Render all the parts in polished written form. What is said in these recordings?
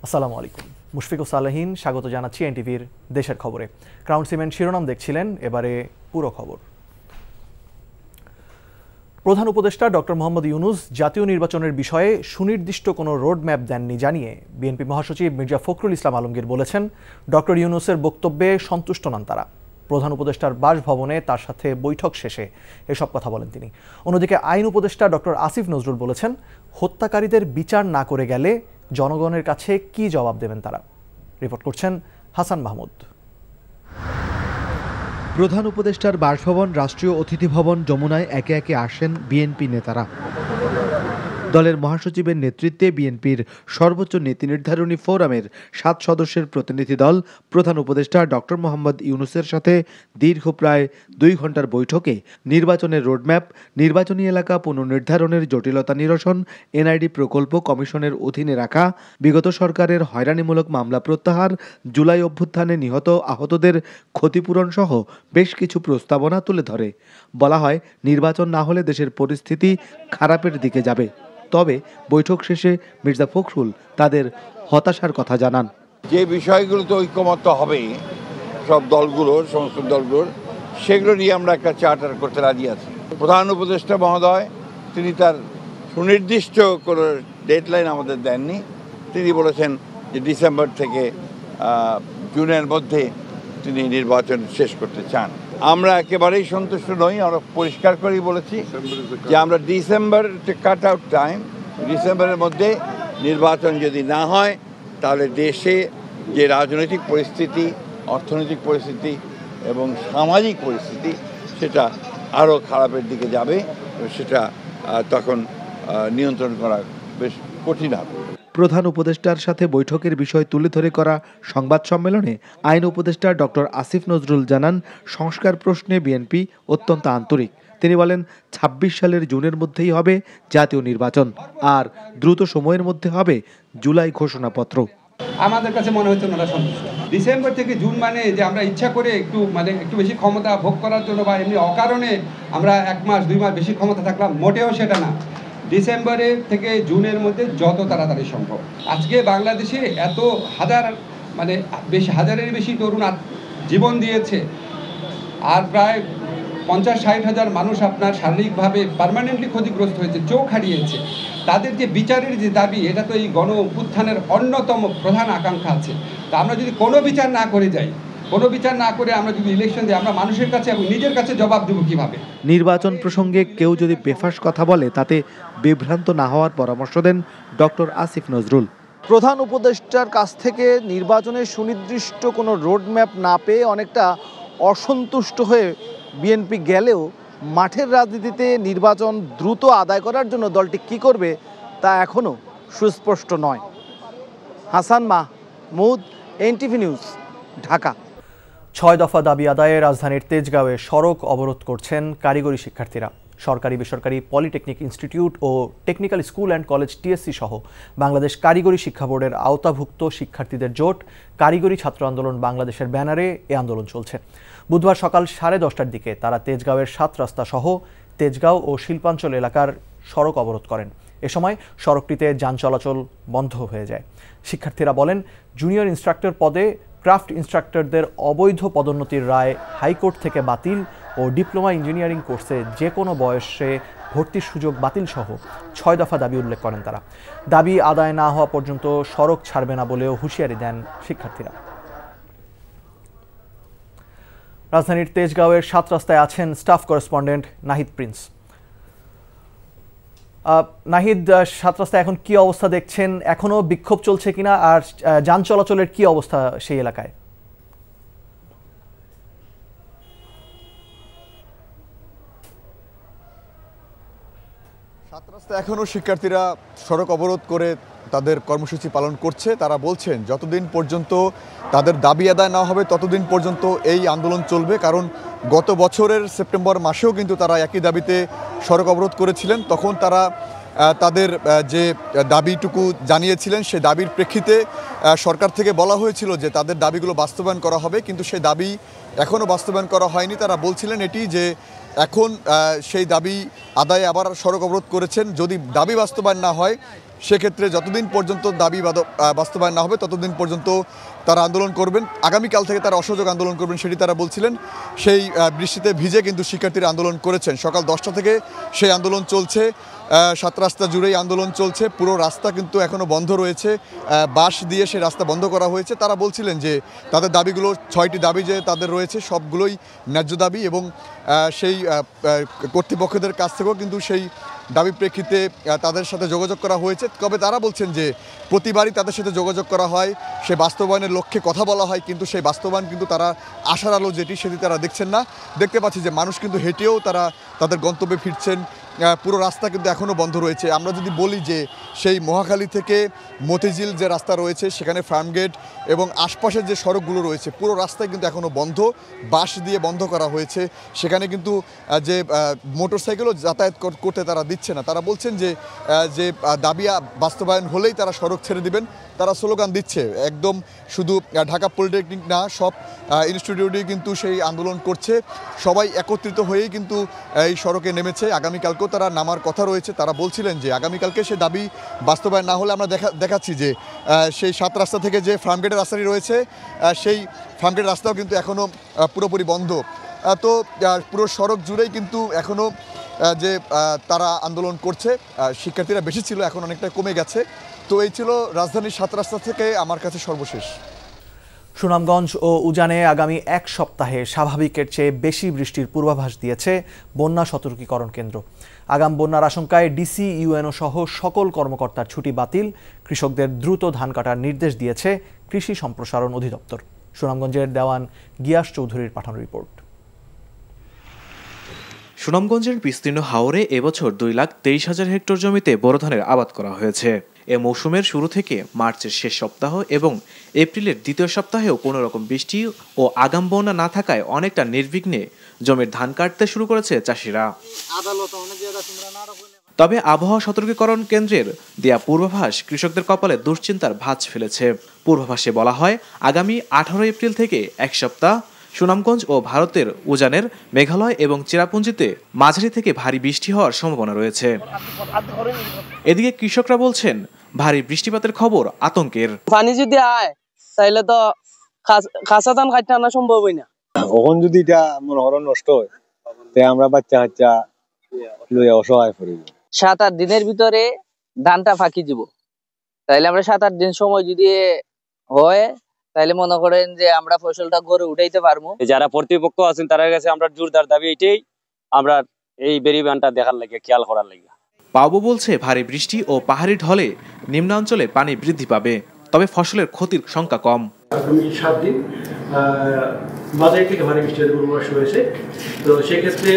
আসসালামু আলাইকুম। মুশফিকুর সালেহীন স্বাগত জানাচ্ছি এনটিভির দেশের খবরে। ক্রাউন সিমেন্ট শিরোনাম দেখছিলেন, এবারে পুরো খবর। প্রধান উপদেষ্টা ডক্টর মোহাম্মদ ইউনূস জাতীয় নির্বাচনের বিষয়ে সুনির্দিষ্ট কোনো রোডম্যাপ দেননি জানিয়ে বিএনপি মহাসচিব মির্জা ফখরুল ইসলাম আলমগীর বলেছেন, ডক্টর ইউনূসের বক্তব্যে সন্তুষ্ট নন তারা। প্রধান উপদেষ্টার বাসভবনে তার সাথে বৈঠক শেষে এসব কথা বলেন তিনি। অন্যদিকে আইন উপদেষ্টা ডক্টর আসিফ নজরুল বলেছেন, হত্যাকারীদের বিচার না করে গেলে জনগণের কাছে কি জবাব দেবেন তারা। রিপোর্ট করছেন হাসান মাহমুদ। প্রধান উপদেষ্টার বাসভবন রাষ্ট্রীয় অতিথি ভবন যমুনায় একে একে আসেন বিএনপি নেতারা। দলের মহাসচিবের নেতৃত্বে বিএনপির সর্বোচ্চ নীতি নির্ধারণী ফোরামের 7 সদস্যের প্রতিনিধি দল প্রধান উপদেষ্টা ডক্টর মোহাম্মদ ইউনূসের সাথে দীর্ঘ প্রায় 2 ঘন্টার বৈঠকে নির্বাচনের রোডম্যাপ, নির্বাচনী এলাকা পুনর্নির্ধারণের জটিলতা নিরসন, এনআইডি প্রকল্প কমিশনের অধীনে রাখা, বিগত সরকারের হয়রানিমূলক মামলা প্রত্যাহার, জুলাই অভ্যুত্থানে নিহত আহতদের ক্ষতিপূরণ সহ বেশ কিছু প্রস্তাবনা তুলে ধরে। বলা হয়, নির্বাচন না হলে দেশের পরিস্থিতি খারাপের দিকে যাবে। তবে বৈঠক শেষে মির্জা ফখরুল তাদের হতাশার কথা জানান। যে বিষয়গুলোতে ঐকমত্য হবে সব দলগুলোর, সমস্ত দলগুলোর, সেগুলো নিয়ে আমরা একটা চার্টার করতে রাজি আছি। প্রধান উপদেষ্টা মহোদয় তিনি তার সুনির্দিষ্ট কোনো ডেডলাইন আমাদের দেননি। তিনি বলেছেন যে ডিসেম্বর থেকে জুনের মধ্যে তিনি নির্বাচন শেষ করতে চান। আমরা একেবারেই সন্তুষ্ট নই। আমরা পরিষ্কার করেই বলেছি যে আমরা ডিসেম্বর কাট আউট টাইম, ডিসেম্বরের মধ্যে নির্বাচন যদি না হয় তাহলে দেশে যে রাজনৈতিক পরিস্থিতি, অর্থনৈতিক পরিস্থিতি এবং সামাজিক পরিস্থিতি সেটা আরও খারাপের দিকে যাবে। সেটা তখন নিয়ন্ত্রণ করা বেশ কঠিন হবে। প্রধান উপদেষ্টার সাথে বৈঠকের বিষয় তুলে ধরে করা সংবাদ সম্মেলনে আইন উপদেষ্টা ডক্টর আসিফ নজরুল জানান, সংস্কার প্রশ্নে বিএনপি অত্যন্ত আন্তরিক। তিনি বলেন, 26 সালের জুনের মধ্যেই হবে জাতীয় নির্বাচন, আর দ্রুত সময়ের মধ্যে হবে জুলাই ঘোষণাপত্র। আমাদের কাছে মনে হচ্ছে ওনারা সন্তুষ্ট। ডিসেম্বর থেকে জুন মানে যে আমরা ইচ্ছা করে একটু বেশি ক্ষমতা ভোগ করার জন্য বা এমনি অকারণে আমরা 1 মাস 2 মাস বেশি ক্ষমতা থাকলাম, মোটেও সেটা না। ডিসেম্বরের থেকে জুনের মধ্যে যত তাড়াতাড়ি সম্ভব। আজকে বাংলাদেশে এত হাজারের বেশি তরুণ জীবন দিয়েছে, আর প্রায় 50-60 হাজার মানুষ আপনার শারীরিকভাবে পার্মানেন্টলি ক্ষতিগ্রস্ত হয়েছে, চোখ হারিয়েছে। তাদের যে বিচারের যে দাবি, এটা তো এই গণ অভ্যুত্থানের অন্যতম প্রধান আকাঙ্ক্ষা আছে। তা আমরা যদি কোনো বিচার না করে যাই, কোনো বিচার না করে আমরা যদি ইলেকশন দিই, আমরা মানুষের কাছে এবং নিজের কাছে জবাব দেব কিভাবে? নির্বাচন প্রসঙ্গে কেউ যদি বেফাস কথা বলে তাতে বিভ্রান্ত না হওয়ার পরামর্শ দেন ডক্টর আসিফ নজরুল। প্রধান উপদেষ্টার কাছ থেকে নির্বাচনের সুনির্দিষ্ট কোনো রোডম্যাপ না পেয়ে অনেকটা অসন্তুষ্ট হয়ে বিএনপি গেলেও মাঠের রাজনীতিতে নির্বাচন দ্রুত আদায় করার জন্য দলটি কী করবে তা এখনও সুস্পষ্ট নয়। Hasan Mahmud, NTV news, Dhaka. 6 দফা দাবি আদায়ে রাজধানীর তেজগাঁওয়ে সড়ক অবরোধ করছেন কারিগরি শিক্ষার্থীরা। সরকারি বেসরকারি পলিটেকনিক ইনস্টিটিউট ও technical school and college TSC সহ বাংলাদেশ কারিগরি শিক্ষা বোর্ডের আওতাভুক্ত শিক্ষার্থীদের জোট কারিগরি ছাত্র আন্দোলন বাংলাদেশের ব্যানারে এ আন্দোলন চলছে। বুধবার সকাল 10:30টার দিকে তারা তেজগাঁওয়ের 7 রাস্তা সহ তেজগাঁও ও শিল্পাঞ্চল এলাকার সড়ক অবরোধ করেন। এ সময় সড়কটিতে যান চলাচল বন্ধ হয়ে যায়। শিক্ষার্থীরা বলেন, জুনিয়র ইনস্ট্রাক্টর পদে ক্রাফট ইনস্ট্রাক্টরদের অবৈধ পদোন্নতির রায় হাইকোর্ট থেকে বাতিল ও ডিপ্লোমা ইঞ্জিনিয়ারিং কোর্সে যে কোনো বয়সে ভর্তির সুযোগ বাতিল সহ 6 দফা দাবি উল্লেখ করেন তারা। দাবি আদায় না হওয়া পর্যন্ত সড়ক ছাড়বে না বলেও হুঁশিয়ারি দেন শিক্ষার্থীরা। রাজধানীর তেজগাঁওয়ের 7 রাস্তায় আছেন staff correspondent Nahid Prince. Nahid, 7 রাস্তায় এখন কি অবস্থা দেখছেন? এখনো বিক্ষোভ চলছে কিনা, আর যান চলাচলের কি অবস্থা সেই এলাকায়? এখনও শিক্ষার্থীরা সড়ক অবরোধ করে তাদের কর্মসূচি পালন করছে। তারা বলছেন, যতদিন পর্যন্ত তাদের দাবি আদায় না হবে ততদিন পর্যন্ত এই আন্দোলন চলবে। কারণ গত বছরের সেপ্টেম্বর মাসেও কিন্তু তারা একই দাবিতে সড়ক অবরোধ করেছিলেন। তখন তারা তাদের যে দাবিটুকু জানিয়েছিলেন, সে দাবির প্রেক্ষিতে সরকার থেকে বলা হয়েছিল যে তাদের দাবিগুলো বাস্তবায়ন করা হবে, কিন্তু সেই দাবি এখনও বাস্তবায়ন করা হয়নি। তারা বলছিলেন এটি যে এখন সেই দাবি আদায়ে আবার সড়ক অবরোধ করেছেন। যদি দাবি বাস্তবায়ন না হয় সেক্ষেত্রে যতদিন পর্যন্ত দাবি বাস্তবায়ন না হবে ততদিন পর্যন্ত তারা আন্দোলন করবেন। আগামীকাল থেকে তারা অসহযোগ আন্দোলন করবেন সেটি তারা বলছিলেন। সেই বৃষ্টিতে ভিজে কিন্তু শিক্ষার্থীরা আন্দোলন করেছেন। সকাল 10টা থেকে সেই আন্দোলন চলছে। 7 রাস্তা জুড়েই আন্দোলন চলছে। পুরো রাস্তা কিন্তু এখনও বন্ধ রয়েছে, বাঁশ দিয়ে সেই রাস্তা বন্ধ করা হয়েছে। তারা বলছিলেন যে তাদের দাবিগুলো 6টি দাবি যে তাদের রয়েছে সবগুলোই ন্যায্য দাবি এবং সেই কর্তৃপক্ষদের কাছ থেকেও কিন্তু সেই দাবি প্রেক্ষিতে তাদের সাথে যোগাযোগ করা হয়েছে। তবে তারা বলছেন যে প্রতিবারই তাদের সাথে যোগাযোগ করা হয়, সে বাস্তবায়নের লক্ষ্যে কথা বলা হয়, কিন্তু সেই বাস্তবায়ন কিন্তু তারা আশার আলো যেটি সেটি তারা দেখছেন না। দেখতে পাচ্ছি যে মানুষ কিন্তু হেঁটেও তারা তাদের গন্তব্যে ফিরছেন। পুরো রাস্তা কিন্তু এখনও বন্ধ রয়েছে। আমরা যদি বলি যে সেই মহাখালী থেকে মতিঝিল যে রাস্তা রয়েছে সেখানে ফার্মগেট এবং আশপাশের যে সড়কগুলো রয়েছে পুরো রাস্তায় কিন্তু এখনও বন্ধ, বাঁশ দিয়ে বন্ধ করা হয়েছে। সেখানে কিন্তু যে মোটরসাইকেলও যাতায়াত করতে তারা দিচ্ছে না। তারা বলছেন যে দাবি বাস্তবায়ন হলেই তারা সড়ক ছেড়ে দিবেন। তারা স্লোগান দিচ্ছে, একদম শুধু ঢাকা পলিটেকনিক না, সব ইনস্টিটিউটেই কিন্তু সেই আন্দোলন করছে। সবাই একত্রিত হয়েই কিন্তু এই সড়কে নেমেছে। আগামীকালকেও তারা নামার কথা রয়েছে। তারা বলছিলেন যে আগামীকালকে সে দাবি বাস্তবায়ন না হলে আমরা দেখাচ্ছি যে সেই 7 রাস্তা থেকে যে ফার্মগেটের রাস্তাটি রয়েছে সেই ফার্মগেটের রাস্তাও কিন্তু এখনও পুরোপুরি বন্ধ। তো পুরো সড়ক জুড়েই কিন্তু এখনও যে তারা আন্দোলন করছে। শিক্ষার্থীরা বেশি ছিল, এখন অনেকটা কমে গেছে। তো এই ছিল রাজধানীর 7 রাস্তা থেকে আমার কাছে সর্বশেষ। সুনামগঞ্জ ও উজানে আগামী এক সপ্তাহে স্বাভাবিকের চেয়ে বেশি বৃষ্টির পূর্বাভাস দিয়েছে বন্যা সতর্কীকরণ কেন্দ্র। আগাম বন্যার আশঙ্কায় ডিসি, ইউএনও সহ সকল কর্মকর্তার ছুটি বাতিল। কৃষকদের দ্রুত ধান কাটার নির্দেশ দিয়েছে কৃষি সম্প্রসারণ অধিদপ্তর। সুনামগঞ্জের দেওয়ান গিয়াস চৌধুরীর পাঠানো রিপোর্ট। সুনামগঞ্জের বিস্তীর্ণ হাওরে এবছর 2,23,000 হেক্টর জমিতে বোরো ধানের আবাদ করা হয়েছে। এ মৌসুমের শুরু থেকে মার্চের শেষ সপ্তাহ এবং এপ্রিলের দ্বিতীয় সপ্তাহেও কোনো রকম বৃষ্টি ও আগাম বন্যা না থাকায় অনেকটা নির্বিঘ্নে জমির ধান কাটতে শুরু করেছে চাষিরা। তবে আবহাওয়া সতর্কীকরণ কেন্দ্রের দেয়া পূর্বাভাস কৃষকদের কপালে দুশ্চিন্তার ভাঁজ ফেলেছে। পূর্বাভাসে বলা হয় আগামী 18 এপ্রিল থেকে এক সপ্তাহ সুনামগঞ্জ ও ভারতের উজানের মেঘালয় এবং চেরাপুঞ্জিতে মাঝারি থেকে ভারী বৃষ্টি হওয়ার সম্ভাবনা রয়েছে। এদিকে কৃষকরা বলছেন ভারী বৃষ্টিপাতের খবর আতঙ্কের। পানি যদি আয় তাহলে তো কাঁচা ধান কাটতে আনা সম্ভব হয় না। এখন যদি এটা মনে হরণ নষ্ট হয় তাই আমরা বাচ্চা লইয়া অসহায় পড়ে যাব। 7-8 দিনের ভিতরে ধানটা ফাঁকি দিব। তাইলে আমরা 7-8 দিন সময় যদি হয় তাহলে মনে করেন যে আমরা ফসলটা গড়ে উঠাইতে পারবো। যারা কর্তৃপক্ষ আছেন তার কাছে আমরা জোরদার দাবি এটাই, আমরা এই বেরিবানটা দেখার লাগে, খেয়াল করার লাগে। পাবো বলছে ভারী বৃষ্টি ও পাহাড়ি ঢলে নিম্নাঞ্চলে পানি বৃদ্ধি পাবে, তবে ফসলের ক্ষতির সংখ্যা কম। আগামী 7 দিন মাঝারি থেকে ভারী বৃষ্টির পূর্বাভাস রয়েছে। তো সেক্ষেত্রে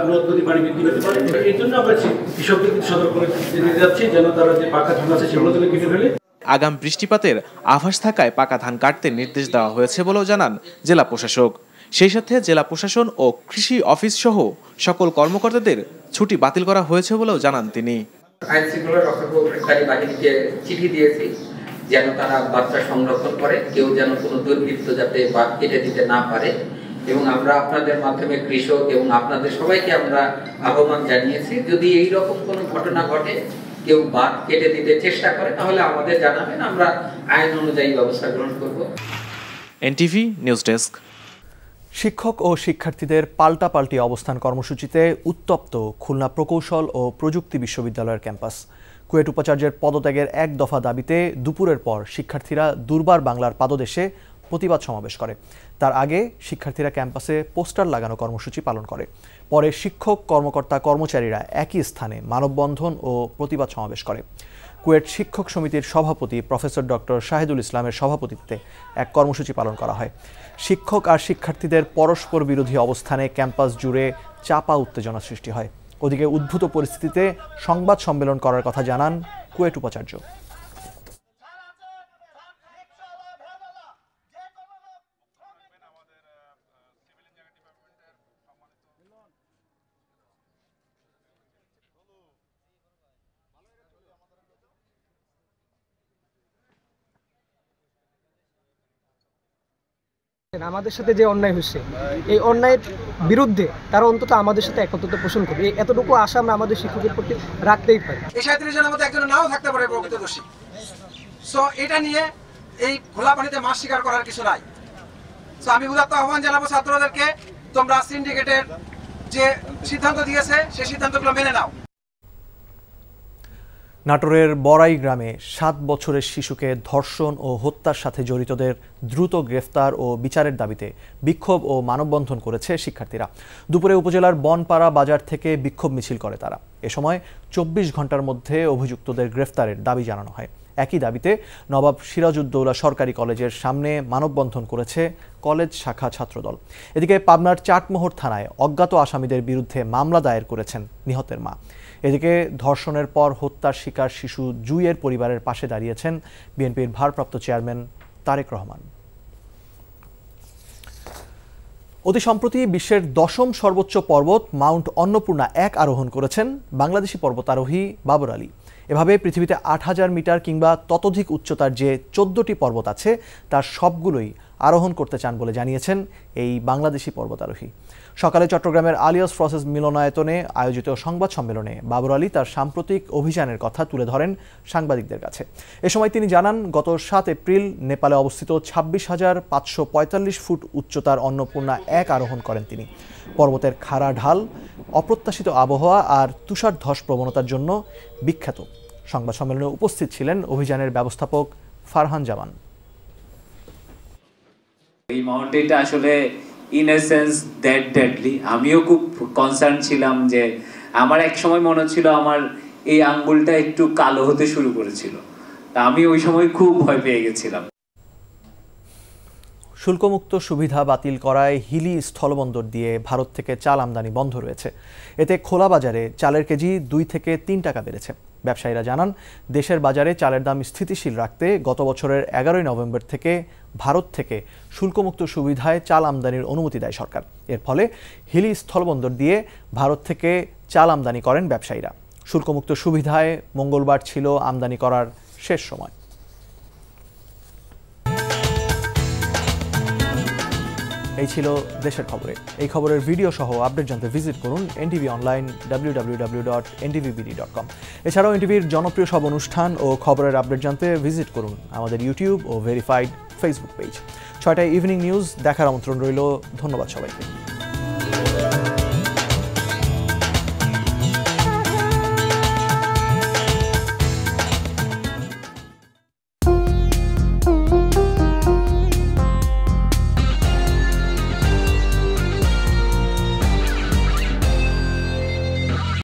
নদ-নদী পানি বৃদ্ধি পেতে পারে। এই জন্য আমরা কৃষকদের সতর্ক করে দিতে যাচ্ছি যেন তারা যে পাকা ধান আছে সেগুলো থেকে কেটে ফেলে। আগাম বৃষ্টিপাতের আভাস থাকায় পাকা ধান কাটতে নির্দেশ দেওয়া হয়েছে বলেও জানান জেলা প্রশাসক। সেই সাথে জেলা প্রশাসন ও কৃষি অফিস সহ সকল কর্মকর্তাদের ছুটি বাতিল করা হয়েছে বলেও জানান তিনি। আইন শৃঙ্খলা রক্ষাকারী বাহিনীকে চিঠি দিয়েছি যেন তারা বাচ্চা সংরক্ষণ করে, কেউ যেন কোনো দুর্বৃত্ত যাতে বাদ কেটে দিতে না পারে। এবং আমরা আপনাদের মাধ্যমে কৃষক এবং আপনাদের সবাইকে আমরা আহ্বান জানিয়েছি, যদি এই রকম কোনো ঘটনা ঘটে, কেউ বাদ কেটে দিতে চেষ্টা করে, তাহলে আমাদের জানাবেন, আমরা আইন অনুযায়ী ব্যবস্থা গ্রহণ করব। NTV news desk. শিক্ষক ও শিক্ষার্থীদের পাল্টাপাল্টি অবস্থান কর্মসূচিতে উত্তপ্ত খুলনা প্রকৌশল ও প্রযুক্তি বিশ্ববিদ্যালয়ের ক্যাম্পাস। কুয়েট উপাচার্যের পদত্যাগের এক দফা দাবিতে দুপুরের পর শিক্ষার্থীরা দুর্বার বাংলার পাদদেশে প্রতিবাদ সমাবেশ করে। তার আগে শিক্ষার্থীরা ক্যাম্পাসে পোস্টার লাগানো কর্মসূচি পালন করে। পরে শিক্ষক, কর্মকর্তা, কর্মচারীরা একই স্থানে মানববন্ধন ও প্রতিবাদ সমাবেশ করে। কুয়েট শিক্ষক সমিতির সভাপতি প্রফেসর ডক্টর শাহিদুল ইসলামের সভাপতিত্বে এক কর্মসূচি পালন করা হয়। শিক্ষক আর শিক্ষার্থীদের পরস্পর বিরোধী অবস্থানে ক্যাম্পাস জুড়ে চাপা উত্তেজনা সৃষ্টি হয়। ওদিকে উদ্ভূত পরিস্থিতিতে সংবাদ সম্মেলন করার কথা জানান কুয়েট উপাচার্য। আমাদের সাথে যে অন্যায় হচ্ছে এই অন্যায়ের বিরুদ্ধে তারা অন্তত আমাদের সাথে একত্রতা পোষণ করবে, এতটুকু আশা আমরা আমাদের শিক্ষকের প্রতি রাখতেই পারি। এই 37 জনের মধ্যে একজন নাও থাকতে পারে প্রকৃত দোষী। সো এটা নিয়ে এই খোলা পানিতে মাছ শিকার করার কিছু নাই। সো আমি উদাত্ত আহ্বান জানাবো ছাত্রদেরকে, তোমরা সিন্ডিকেটের যে সিদ্ধান্ত দিয়েছে সেই সিদ্ধান্তগুলো মেনে নাও। নাটোরের বড়াই গ্রামে 7 বছরের শিশুকে ধর্ষণ ও হত্যার সাথে জড়িতদের দ্রুত গ্রেফতার ও বিচারের দাবিতে বিক্ষোভ ও মানববন্ধন করেছে শিক্ষার্থীরা। দুপুরে উপজেলার বনপাড়া বাজার থেকে বিক্ষোভ মিছিল করে তারা। এ সময় 24 ঘন্টার মধ্যে অভিযুক্তদের গ্রেফতারের দাবি জানানো হয়। একই দাবিতে নবাব সিরাজউদ্দৌলা সরকারি কলেজের সামনে মানববন্ধন করেছে কলেজ শাখা ছাত্রদল। এদিকে পাবনার চাটমোহর থানায় অজ্ঞাত আসামিদের বিরুদ্ধে মামলা দায়ের করেছেন নিহতের মা। এদিকে ধর্ষণের পর হত্যার শিকার শিশু জুইয়ের পরিবারের পাশে দাঁড়িয়েছেন বিএনপির ভারপ্রাপ্ত চেয়ারম্যান তারেক রহমান। অতি সম্প্রতি বিশ্বের 10ম সর্বোচ্চ পর্বত মাউন্ট অন্নপূর্ণা 1 আরোহণ করেছেন বাংলাদেশি পর্বতারোহী বাবর আলী। এভাবে পৃথিবীতে 8000 মিটার কিংবা ততোধিক উচ্চতার যে 14টি পর্বত আছে তার সবগুলোই আরোহণ করতে চান বলে জানিয়েছেন এই বাংলাদেশি পর্বতারোহী। সকালে চট্টগ্রামের আলিয়াস ফ্রসেস মিলনায়তনে আয়োজিত সংবাদ সম্মেলনে বাবর আলী তার সাম্প্রতিক অভিযানের কথা তুলে ধরেন সাংবাদিকদের কাছে। এ সময় তিনি জানান, গত 7 এপ্রিল নেপালে অবস্থিত 26,545 ফুট উচ্চতার অন্নপূর্ণা 1 আরোহণ করেন তিনি। পর্বতের খাড়া ঢাল, অপ্রত্যাশিত আবহাওয়া আর তুষার ধস প্রবণতার জন্য বিখ্যাত। সংবাদ সম্মেলনে উপস্থিত ছিলেন অভিযানের ব্যবস্থাপক ফারহান জামান। এই মাউন্টেনটা আসলে in a sense that deadly. আমিও খুব কনসার্ন ছিলাম, যে আমার এক সময় মনে হচ্ছিল আমার এই আঙ্গুলটা একটু কালো হতে শুরু করেছিল, তা আমি ওই সময় খুব ভয় পেয়ে গেছিলাম। শুল্কমুক্ত সুবিধা বাতিল করায় হিলি স্থলবন্দর দিয়ে ভারত থেকে চাল আমদানি বন্ধ রয়েছে। এতে খোলা বাজারে চালের কেজি 2 থেকে 3 টাকা বেড়েছে। ব্যবসায়ীরা জানান, দেশের বাজারে চালের দাম স্থিতিশীল রাখতে গত বছরের 11 নভেম্বর থেকে ভারত থেকে শুল্কমুক্ত সুবিধায় চাল আমদানির অনুমতি দেয় সরকার। এর ফলে হিলি স্থলবন্দর দিয়ে ভারত থেকে চাল আমদানি করেন ব্যবসায়ীরা। শুল্কমুক্ত সুবিধায় মঙ্গলবার ছিল আমদানি করার শেষ সময়। এই ছিল দেশের খবরে। এই খবরের ভিডিও সহ আপডেট জানতে ভিজিট করুন এনটিভি অনলাইন www.ntvbd.com। এছাড়াও এনটিভির জনপ্রিয় সব অনুষ্ঠান ও খবরের আপডেট জানতে ভিজিট করুন আমাদের ইউটিউব ও ভেরিফাইড ফেসবুক পেজ। 6টায় ইভিনিং নিউজ দেখার আমন্ত্রণ রইল। ধন্যবাদ সবাইকে।